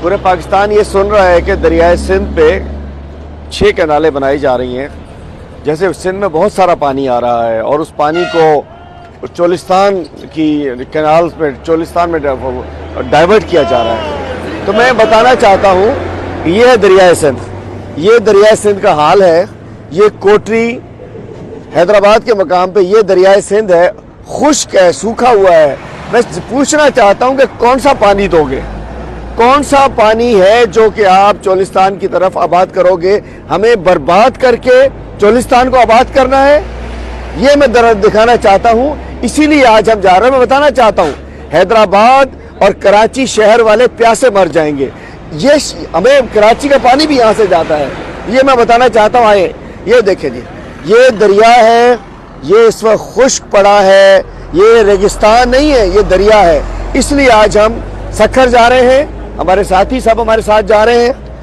पूरे पाकिस्तान ये सुन रहा है कि दरियाए सिंध पे 6 कैनालें बनाई जा रही हैं। जैसे सिंध में बहुत सारा पानी आ रहा है और उस पानी को चोलिस्तान की कैनाल्स में, चोलिस्तान में डाइवर्ट किया जा रहा है। तो मैं बताना चाहता हूँ, ये है दरियाए सिंध, ये दरियाए सिंध का हाल है। ये कोटरी हैदराबाद के मकाम पे ये दरियाए सिंध है, खुश्क है, सूखा हुआ है। मैं पूछना चाहता हूँ कि कौन सा पानी दोगे, कौन सा पानी है जो कि आप चोलिस्तान की तरफ आबाद करोगे? हमें बर्बाद करके चोलिस्तान को आबाद करना है, ये मैं दर्द दिखाना चाहता हूँ। इसीलिए आज हम जा रहे हैं। मैं बताना चाहता हूँ, हैदराबाद और कराची शहर वाले प्यासे मर जाएंगे। ये हमें कराची का पानी भी यहाँ से जाता है, ये मैं बताना चाहता हूँ। आए ये देखें जी, ये दरिया है, ये इस वक्त खुश्क पड़ा है, ये रेगिस्तान नहीं है, ये दरिया है। इसलिए आज हम सखर जा रहे हैं, हमारे साथी सब हमारे साथ जा रहे हैं।